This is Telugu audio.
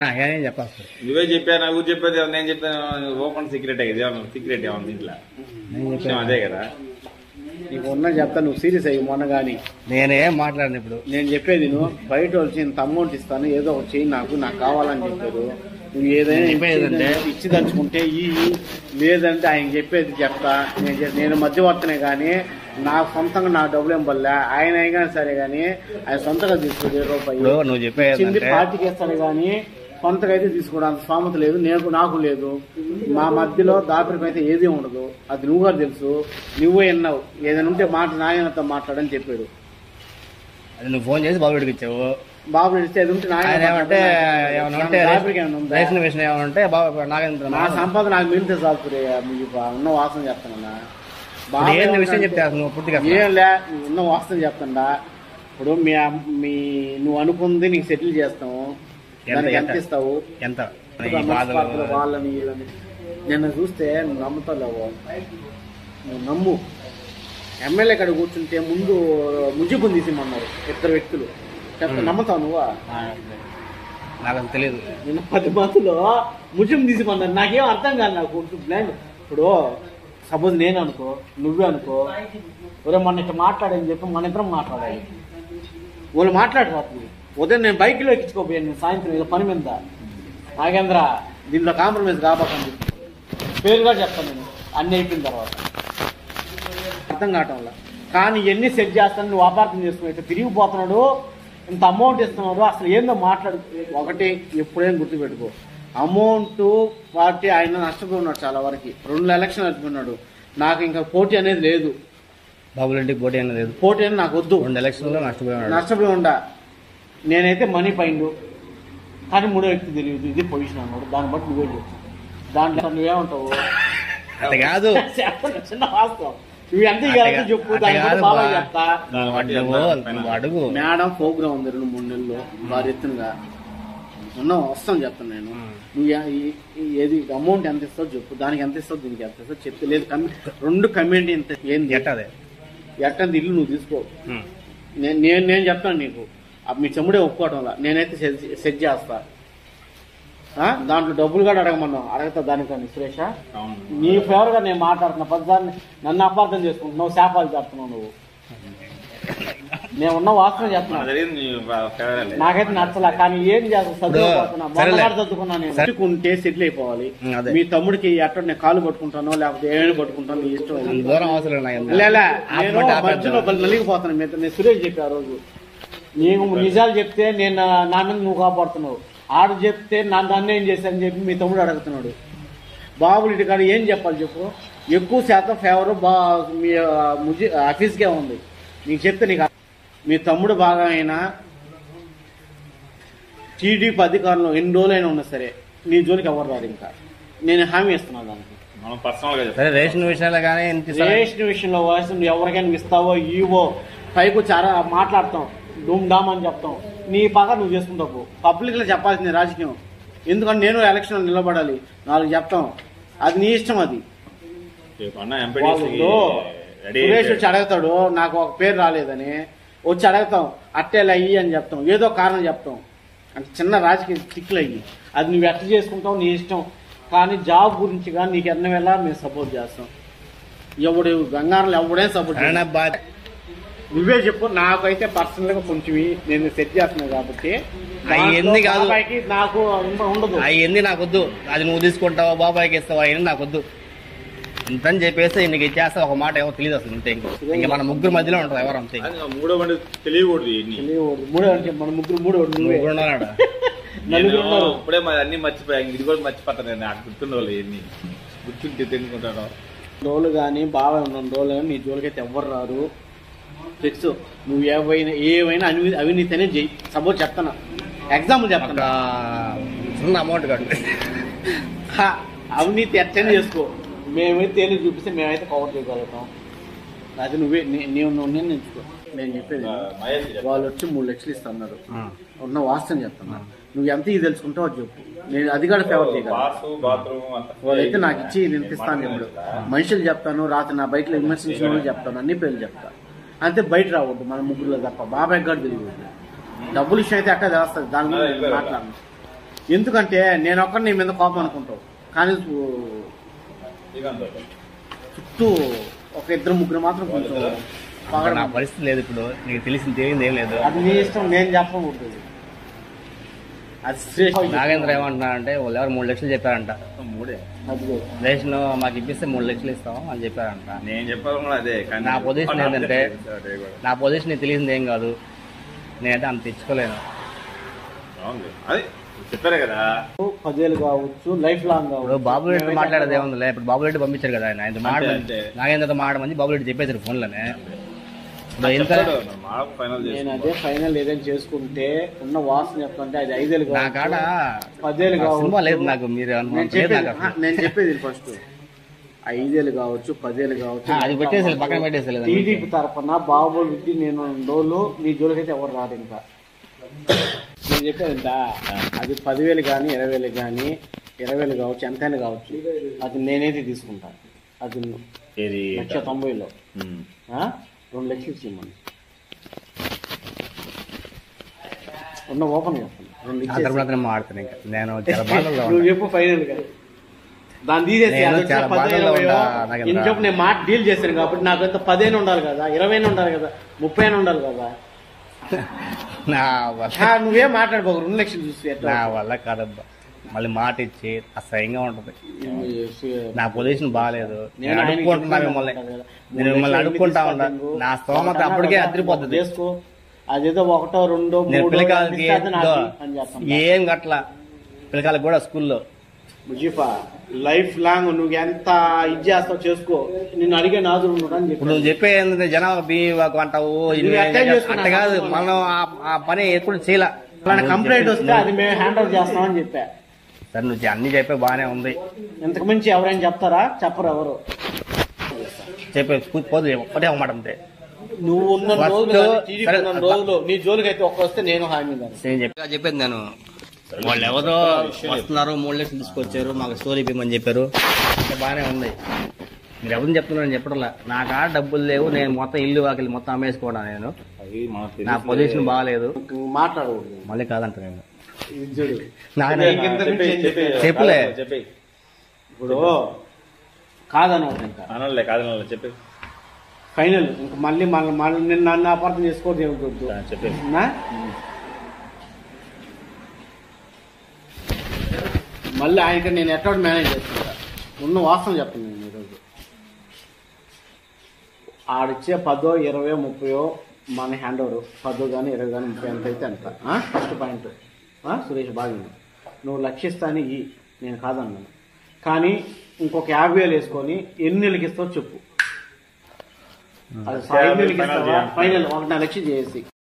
ఏం చెప్పాలి నువ్వే చెప్పా నువ్వు చెప్పేది నేను చెప్పాను ఓపెన్ సీక్రెట్ సీక్రెట్ ఏమన్నా ఇంట్లో అదే కదా నీకు ఉన్నా చెప్తా నువ్వు సీరియస్ అయ్యి మొన్న కానీ నేనేం మాట్లాడిన ఇప్పుడు నేను చెప్పేది నువ్వు బయట వచ్చి ఇంత అమౌంట్ ఇస్తాను ఏదో ఒకటి చెయ్యి నాకు కావాలని చెప్పారు నువ్వు ఏదైనా ఇచ్చి తలుచుకుంటే లేదంటే ఆయన చెప్పేది చెప్తా నేను మధ్యవర్తనే కానీ నాకు సొంతంగా నా డబ్బులు ఏం పడలే ఆయన అయినా సరే కానీ ఆయన సొంతంగా తీసుకోడు ₹10 నువ్వు చెప్పేది పార్టీకి ఇస్తాడు కానీ సొంతగా అయితే తీసుకోవడానికి స్థామత లేదు నాకు లేదు మా మధ్యలో దాపరికం అయితే ఏదీ ఉండదు అది నువ్వు కూడా తెలుసు నువ్వే విన్నావు ఏదైనా ఉంటే నాయనతో మాట్లాడని చెప్పాడు అది నువ్వు ఫోన్ చేసి బాబు ఇచ్చావు బాబు ఇస్తే అది ఉంటే నా సంపాదన నాకు మిగిలితే చాలు ఉన్న వాసన చెప్తానన్నా విషయం చెప్తే ఏం లే ఉన్న వాసన చెప్తాడా ఇప్పుడు నువ్వు అనుకుంది నీకు సెటిల్ చేస్తాము దానికి ఎంత ఇస్తావు ఎంత వాళ్ళని నిన్న చూస్తే నువ్వు నమ్ముతావు నువ్వు నమ్ము ఎమ్మెల్యే కాడ కూర్చుంటే ముందు ముజ్జిపుని తీసిమన్నారు 2 వ్యక్తులు చెప్తా నమ్ముతావు నువ్వా నాకు తెలియదు నిన్న 10 మందిలో ముజ్జిం తీసిమన్నారు నాకేం అర్థం కాదు నాకు ఇప్పుడు సపోజ్ నేను అనుకో నువ్వే అనుకో ఒరే మొన్న ఇట్లా మాట్లాడని చెప్పి మన ఇద్దరం మాట్లాడాలి వాళ్ళు మాట్లాడిపోతుంది ఉదయం నేను బైక్లో ఎక్కించుకోపోయాను నేను సాయంత్రం ఏదో పని మీద నాగేంద్ర దీంట్లో కాంప్రమైజ్ కాబోకండి పేరుగా చెప్తాను నేను అన్ని అయిపోయిన తర్వాత అర్థం కావటంలో కానీ ఇవన్నీ సెట్ చేస్తాను నువ్వు అపార్థం చేసుకుని తిరిగిపోతున్నాడు ఇంత అమౌంట్ ఇస్తున్నాడు అసలు ఏందో మాట్లాడు ఒకటి ఎప్పుడేం గుర్తుపెట్టుకో అమౌంట్ పార్టీ ఆయన నష్టపోయినాడు చాలా వరకు 2 ఎలక్షన్ నడిపినాడు నాకు ఇంకా పోటీ అనేది లేదు బాబులంటికి పోటీ అనేది లేదు పోటీ అని నాకు వద్దు 2 ఎలక్షన్లో నష్టపోయి ఉండా నేనైతే మనీ పైండు కానీ 3వ వ్యక్తి తెలియదు ఇది పొజిషన్ అన్నాడు దాన్ని బట్టి నువ్వే చెప్పు దాంట్లో నువ్వేమంటావు అది కాదు చిన్న వాస్తవం నువ్వు ఎంత చెప్పు అడుగు మేడం ప్రోగ్రామ్ ఉంది 2-3 నెలల్లో వారి ఎత్తునుగా వస్తాను చెప్తాను నేను నువ్వు ఏది అమౌంట్ ఎంత ఇస్తావు చెప్పు దానికి ఎంత ఇస్తావు దీనికి ఎంత ఇస్తావు చెప్తే లేదు 2 కమ్యూనిటీ ఎంత ఏంది ఎట్టంది ఇల్లు నువ్వు తీసుకో నేను చెప్తాను నీకు మీ చెమ్ముడే ఒప్పుకోవటం వల్ల నేనైతే సెట్ చేస్తా దాంట్లో డబ్బులు కూడా అడగతా దానికని సురేష నీ ఫేవర్ గా నేను మాట్లాడుతున్నా పద్దాన్ని నన్ను అపార్థం చేసుకుంటున్నావు శాపాలు చెప్తున్నావు నువ్వు నేను ఉన్న వాసన చెప్తున్నా నాకైతే నచ్చలే కానీ ఏం చేస్తా చదువుకున్నా నేను సెటిల్ అయిపోవాలి మీ తమ్ముడికి ఎట్ట నేను కాలు పట్టుకుంటానో లేకపోతే ఏమైనా పట్టుకుంటాను నీ ఇష్టం మధ్యలో నలిగిపోతాను నేను సురేష్ చెప్పి ఆ రోజు నీకు నిజాలు చెప్తే నేను నా మీద నువ్వు కాపాడుతున్నావు ఆడు చెప్తే నన్ను ఏం చేశానని చెప్పి మీ తమ్ముడు అడుగుతున్నాడు బాబులు ఇటు కానీ ఏం చెప్పాలి చెప్పు ఎక్కువ శాతం ఫేవర్ మీ ఆఫీస్కే ఉంది నీకు చెప్తే నీకు మీ తమ్ముడు బాగా అయినా టీడీపీ అధికారంలో ఎన్ని రోజులైనా ఉన్నా సరే నీ జోలికి ఎవరు రాదు ఇంకా నేను హామీ ఇస్తున్నాను దానికి రేషన్ విషయాలు కానీ రేషన్ విషయంలో నువ్వు ఎవరికైనా ఇస్తావో ఇవో పైకి చాలా మాట్లాడతాం డూమ్ డామ్ అని చెప్తాం నీ పక్క నువ్వు చేసుకుంటావు పబ్లిక్ లో చెప్పాల్సింది రాజకీయం ఎందుకంటే నేను ఎలక్షన్ నిలబడాలి 4 చెప్తాం అది నీ ఇష్టం అది సురేష్ వచ్చి అడుగుతాడు నాకు ఒక పేరు రాలేదని వచ్చి అడుగుతాం అట్టేలా అయ్యి అని చెప్తాం ఏదో కారణం చెప్తాం అంటే చిన్న రాజకీయ చిక్కులు అయ్యి అది నువ్వు ఎట్లా చేసుకుంటావు నీ ఇష్టం కానీ జాబ్ గురించి కానీ నీకు ఎన్న వేళ మేము సపోర్ట్ చేస్తాం ఎవడు గంగారంలో ఎవడేం సపోర్ట్ నువ్వే చెప్పు నాకైతే పర్సనల్ గా కొంచెం నేను సెట్ చేస్తున్నాను కాబట్టి అవన్నీ కాదు నాకు ఉండదు అవన్నీ నాకొద్దు అది నువ్వు తీసుకుంటావా బాబాయ్కి ఇస్తావా అవన్నీ నాకొద్దు ఇంతని చెప్పేసి నీకు ఇచ్చేస్తా ఒక మాట ఏమో తెలియదు అసలు ఇంతే ఇంకా మన ముగ్గురు మధ్యలో ఉంటుంది ఎవరు అంతే మన ముగ్గురు ఉన్నాడు ఇప్పుడే అన్ని మర్చిపోయాయి ఇది కూడా మర్చిపోతాను నాకు గుర్తుండవు ఎన్ని గుర్తుంటే తెలుసుకుంటాను రోజులు కానీ బాగా ఉన్న రోజులు కానీ నీ జోలికైతే ఎవ్వరు రారు ఫిక్స్ నువ్వు ఏవైనా అవినీతినే చెయ్యి సపోజ్ చెప్తాను ఎగ్జాంపుల్ చెప్తాను చిన్న అమౌంట్ కాదు అవినీతి ఎట్టనే చేసుకో మేమైతే తేలి చూపిస్తే మేమైతే కవర్ చేయగలుగుతాం అది నువ్వే నిర్ణయించుకో నేను చెప్పేది వాళ్ళు వచ్చి 3 లక్షలు ఇస్తున్నారు ఉన్న వాస్తవం చెప్తున్నా నువ్వు ఎంత ఇది తెలుసుకుంటావు అది చెప్పు నేను అది కూడా ఫేవర్ చేయగలను వాళ్ళైతే నాకు ఇచ్చి వినిపిస్తాను ఇప్పుడు మనుషులు చెప్తాను రాత్రి నా బైక్లో విమర్శించిన చెప్తాను అన్ని పేర్లు చెప్తాను అంతే బయట రావద్దు మన ముగ్గురులో తప్ప బాబాయ్ గారు తెలియదు డబ్బులు ఇష్టం అయితే అక్కడ చేస్తుంది దాని గురించి మాట్లాడను ఎందుకంటే నేను ఒక్కడిని నీ మీద కోపం అనుకుంటావు, కానీ చుట్టూ ఒక ఇద్దరు ముగ్గురు మాత్రం కొంచెం నా పరిస్థితి లేదు ఇప్పుడు, నీకు తెలిసింది ఏం లేదు. అది నీ ఇష్టం, నేను చెప్పకూడదు. అది శ్రేష్ఠ. నాగేంద్ర ఏమంటున్నారంటే వాళ్ళు ఎవరు 3 లక్షలు చెప్పారంట. 3 రేషన్ మాకు ఇప్పిస్తే 3 లక్షలు ఇస్తాం అని చెప్పారంట. నేను చెప్పాను కూడా అదే. నా పొజిషన్ ఏంటంటే, నా పొజిషన్ నీకు తెలిసింది ఏం కాదు, నేనైతే అంత తెచ్చుకోలేను. అదే చెప్పారే కదా, 10,000 కావచ్చు, లైఫ్ లాంగ్ ఇప్పుడు కావచ్చు. బాబు రెడ్డి మాట్లాడేది ఏముందిలే, ఇప్పుడు బాబు రెడ్డి పంపించారు కదా ఆయన నాగేంద్రతో మాడమని బాబు రెడ్డి చెప్పేసారు ఫోన్లోనే. నేను అదే ఫైనల్ ఏదైనా చేసుకుంటే ఉన్న వాసన చెప్తుంటే అది 5,000 నా కాడ 10,000 సినిమా లేదు కావచ్చు. నాకు. మీరు నేను చెప్పేది ఫస్ట్ 5,000 కావచ్చు, 10,000 కావచ్చు, అది పెట్టేసి పక్కన పెట్టేసి టీడీపీ తరఫున బాబు రెడ్డి నేను 2 రోజులు నీ జోలికైతే ఎవరు రాదు. ఇంకా నేను చెప్పేది ఎంత, అది 10,000 కానీ 20,000 కానీ 20,000 కావచ్చు, ఎంతైనా కావచ్చు, అది నేనైతే తీసుకుంటాను. అది 1,90,000లో 2 లక్షలు ఇచ్చేయమని ఉన్న ఓపెన్ చెప్పండి. మాడుతాను ఇంకా నేను చాలా బాధల్లో నువ్వు చెప్పు ఫైనల్ గా దాన్ని తీసేసి చాలా బాధల్లో ఉన్నా. ఇంకొక నేను మాట డీల్ చేశాను కాబట్టి నాకు ఎంత 10 ఉండాలి కదా, 20 ఉండాలి కదా, 30 ఉండాలి కదా. నువ్వేం మాట్లాడుకోకు, 2 లక్షలు చూసి నా వల్ల కాదబ్బా. మళ్ళీ మాట ఇచ్చి అసహ్యంగా ఉంటది. నా పొజిషన్ బాగాలేదు, నేను అడుక్కుంటున్నా మిమ్మల్ని, నేను మిమ్మల్ని అడుక్కుంటా ఉన్నా. నా స్తోమత అప్పటికే అదిరిపోతుంది. చేసుకో, అదేదో 1, 2, 3 పిల్లకాయలకి ఏం గట్ల, పిల్లకాయలకు కూడా స్కూల్లో ముజీఫా లైఫ్ లాంగ్ నువ్వు ఎంత ఇది చేస్తావు చేసుకో, నిన్ను అడిగే నాదులు ఉండడం చెప్పి నువ్వు చెప్పేది జనాభా బియ్యకు అంటావు. అంత కాదు, మనం ఆ పని ఎప్పుడు చేయలే. కంప్లైంట్ వస్తే అది మేము హ్యాండ్ ఓవర్ చేస్తామని చెప్పా. సరే నువ్వు అన్ని చెప్పే బాగానే ఉంది. ఇంతకు మించి ఎవరైనా చెప్తారా? చెప్పరు ఎవరు. చెప్పే పోదు ఒక్కటే అన్నమాట అంతే. నువ్వు ఉన్న రోజులు నీ జోలికి అయితే ఒక్క వస్తే నేను హామీ చెప్పేది. నేను వాళ్ళు ఎవరో వస్తున్నారు, 3 లక్షలు తీసుకొచ్చారు, మాకు స్టోరీ ఇవ్వమని చెప్పారు, బాగానే ఉంది. మీరు ఎవరిని చెప్తున్నారని చెప్పడంలా. నా కాడ డబ్బులు లేవు, నేను మొత్తం ఇల్లు వాకిలి మొత్తం అమ్మేసుకోవడా. నేను నా పొజిషన్ బాగాలేదు, మాట్లాడకూడదు. మళ్ళీ కాదంట నేను చెప్పులే. ఇప్పుడు కాదనలే కాదనలే చెప్పి ఫైనల్. ఇంకా మళ్ళీ మళ్ళీ నేను నన్ను అపార్థం చేసుకోవద్దు ఏమిటొద్దు చెప్పేసి. మళ్ళీ ఆయనకి నేను ఎట్లా మేనేజ్ చేసుకుంటా, ఉన్న వాస్తవం చెప్తాను నేను ఈరోజు. ఆడిచ్చే 10, 20, 30 మన హ్యాండ్ ఓవర్. 10 కానీ 20 కానీ 30 ఎంత అయితే అంత. ఫస్ట్ పాయింట్ సురేష్ బాగుంది. నువ్వు లక్షిస్తాని నేను కాదన్నాను, కానీ ఇంకొక 50,000 వేసుకొని ఎన్ని నెలలకి ఇస్తావు చెప్పు. అది 5 నెలలకి ఇస్తావా? ఫైనల్ 1,00,000 చేసి